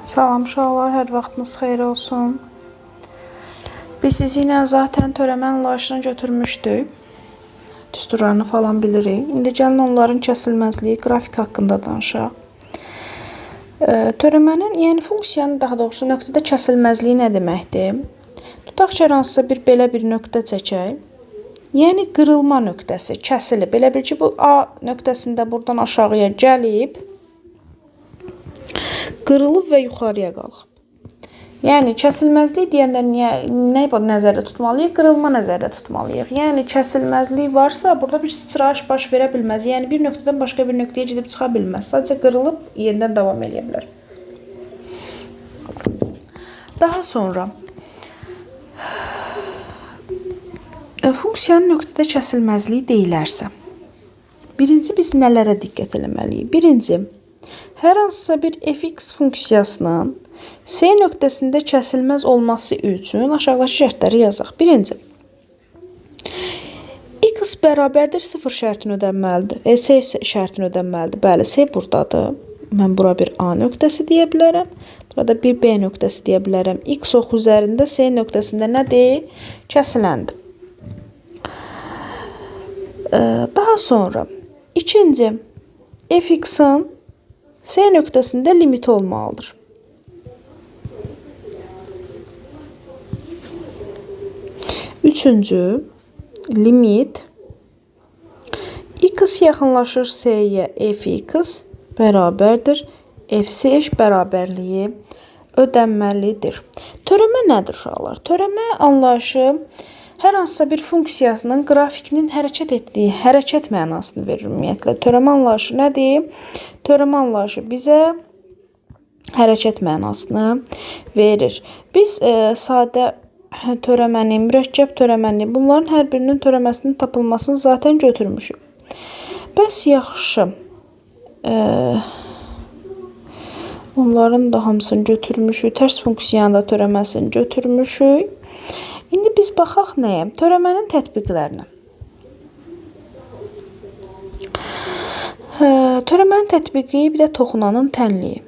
Salam uşaqlar, hər vaxtınız xeyir olsun. Biz sizinlə zaten törəmə anlayışını götürmüşdük. Düsturlarını falan bilirik. İndi gəlin onların kəsilməzliyi, qrafik haqqında danışaq. Törəmənin, yəni funksiyanın, daha doğrusu nöqtədə kəsilməzliyi nə deməkdir? Tutaq ki, hansısa belə bir nöqtə çəkək. Yəni qırılma nöqtəsi kəsilib. Elə bil ki, bu A nöqtəsində buradan aşağıya gəlib, qırılıb və yuxarıya qalxıb. Yəni kəsilməzlik deyəndə nə nəzərdə tutmalıyıq? Qırılma nəzərdə tutmalıyıq. Yəni kəsilməzlik varsa, burada bir sıçrayış baş verə bilməz. Yəni bir nöqtədən başqa bir nöqtəyə gedib çıxa bilməz. Sadəcə qırılıb yenidən davam edə bilər. Daha sonra funksiyanın nöqtədə kəsilməzliyi deyilərsə, birinci biz nələrə diqqət etməliyik? Birinci, hər hansısa bir fx funksiyasının C nöqtəsində kəsilməz olması üçün aşağıdakı şərtləri yazaq. Birinci, x bərabərdir 0 şərtini ödənməlidir. C şərtini ödənməlidir. Bəli, C buradadır. Mən bura bir A nöqtəsi deyə bilərəm. Burada bir B nöqtəsi deyə bilərəm. X ox üzərində C nöqtəsində nədir? Kəsiləndir. Daha sonra, ikinci, fx-in C nöqtəsində limiti olmalıdır. Üçüncü, limit x yaxınlaşır C-yə fx bərabərdir. Fc bərabərliyi ödənməlidir. Törəmə nədir uşaqlar? Törəmə anlayışı hər hansısa bir funksiyasının qrafikinin hərəkət etdiyi hərəkət mənasını verir ümumiyyətlə. Törəmə anlayışı nədir? Törəmə anlayışı bizə hərəkət mənasını verir. Biz sadə törəməni, mürəkkəb törəməni, bunların hər birinin törəməsinin tapılmasını zaten götürmüşük. Bəs yaxşı, onların da hamısını götürmüşük. Tərs funksiyanın da törəməsini götürmüşük. İndi biz baxaq nəyə? Törəmənin tətbiqlərinə. Törəmənin tətbiqi bir də toxunanın tənliyi.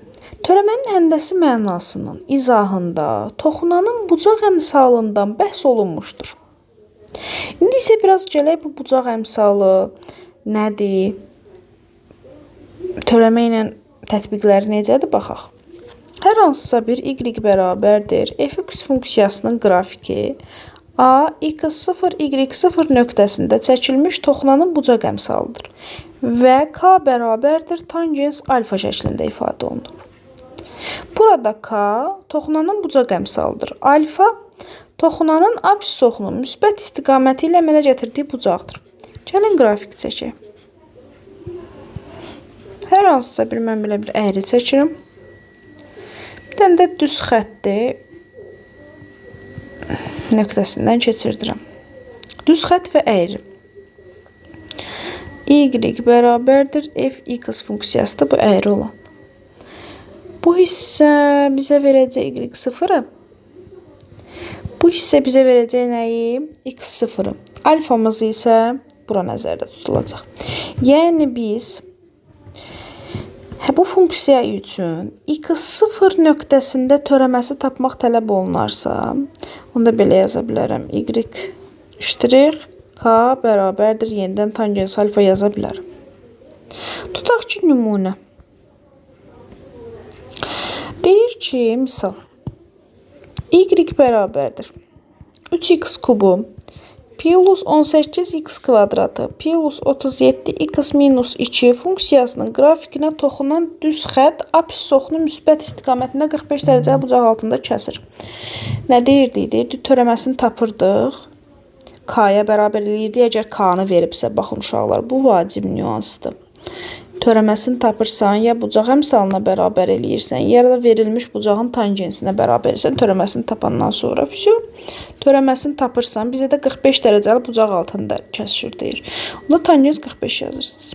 Törəmənin həndəsi mənasının izahında toxunanın bucaq əmsalından bəhs olunmuşdur. İndi isə biraz gələk bu bucaq əmsalı nədir? Törəmə ilə tətbiqləri necədir? Baxaq. Hər hansısa bir y bərabərdir. Fx funksiyasının qrafiki A, x0, y0 nöqtəsində çəkilmiş toxunanın bucaq əmsalıdır. Və k bərabərdir tangens alfa şəklində ifadə olunur. Burada k toxunanın bucaq əmsalıdır. Alfa toxunanın absis oxunun müsbət istiqaməti ilə əmələ gətirdiyi bucaqdır. Gəlin qrafik çəkək. Hər hansısa bir mən belə bir əyri çəkirim. Bir dənə də düz xətti nöqtəsindən keçirdirəm. Düz xətt və əyri. Y bərabərdir fx funksiyasıdır bu əyri olan. Bu hissə bizə verəcək y0-ı. Bu hissə bizə verəcək nəyi? X0-ı. Alfamız isə bura nəzərdə tutulacaq. Yəni biz bu funksiya üçün x0 nöqtəsində törəməsi tapmaq tələb olunarsa, onu da belə yaza bilərəm. Y ştrix k bərabərdir. Yenidən tangens alfa yaza bilərəm. Tutaq ki, nümunə. Deyir ki, misal, y bərabərdir 3x kubu plus 18x kvadratı plus 37x minus 2 funksiyasının qrafikinə toxunan düz xətt absis oxunu müsbət istiqamətində 45 dərəcə bucaq altında kəsir. Nə deyirdik? Deyirdik, törəməsini tapırdıq. K-ya bərabər eləyirdi. Əgər K-nı veribsə, baxın uşaqlar, bu vacib nüansdır. Törəməsini tapırsan, ya bucaq əmsalına bərabər eləyirsən, ya da verilmiş bucağın tangensinə bərabər eləyirsən, törəməsini tapandan sonra törəməsini tapırsan, bizə də 45 dərəcəli bucaq altında kəsir deyir. Onda tangens 45 yazırsınız.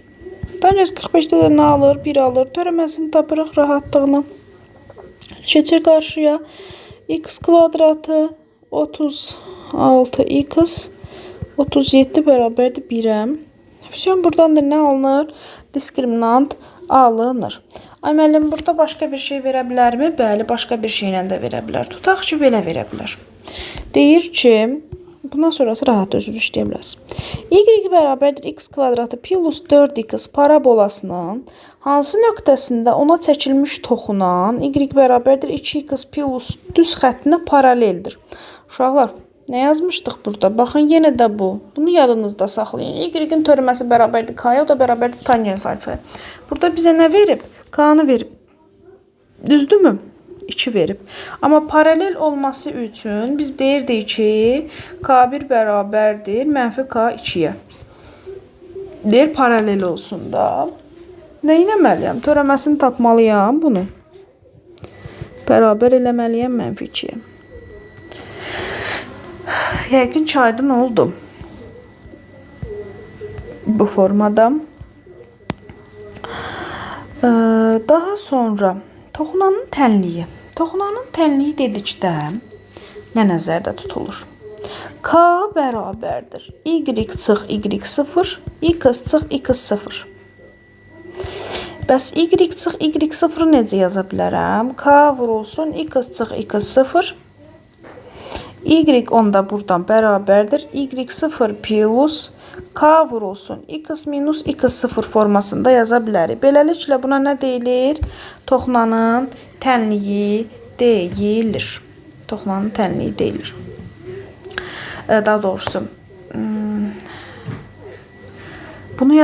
Tangens 45-də də nə alır? 1 alır. Törəməsini tapırıq rahatlığını. Keçir qarşıya. X kvadratı 36x 37 bərabərdir 1-ə. Füzyon buradan da nə alınır? Diskriminant alınır. Ay müəllim, burada başqa bir şey verə bilərmi? Bəli, başqa bir şeylə də verə bilər. Tutaq ki, belə verə bilər. Deyir ki, bundan sonrası rahat özünüz işləyə bilərsiniz. Y bərabərdir x kvadratı plus 4x parabolasının hansı nöqtəsində ona çəkilmiş toxunan y bərabərdir 2x plus düz xəttinə paraleldir. Uşaqlar, nə yazmışdıq burada? Baxın, yenə də bu. Bunu yadınızda saxlayın. Y-in törəməsi bərabərdir k-ya, o da bərabərdir tangens alfaya. Burada bizə nə verib? K-nı verib. Düzdürmü? 2 verib. Amma paralel olması üçün biz deyirdik ki, K1 bərabərdir mənfi K2-yə. Deyir, paralel olsun da. Nə eləməliyəm? Törəməsini tapmalıyam bunu. Bərabər eləməliyəm mənfi 2-yə. Yəqin ki, aydın oldu. Bu formada. Daha sonra toxunanın tənliyi. Toxunanın tənliyi dedikdə nə nəzərdə tutulur? K bərabərdir y çıx y0, x çıx x0. Bəs y çıx y0-ı necə yaza bilərəm? K vurulsun x çıx x0. Y onda buradan bərabərdir. Y0 plus K vurulsun x minus x0 formasında yaza bilərik. Beləliklə buna nə deyilir? Toxunanın tənliyi deyilir. Toxunanın tənliyi deyilir. Daha doğrusu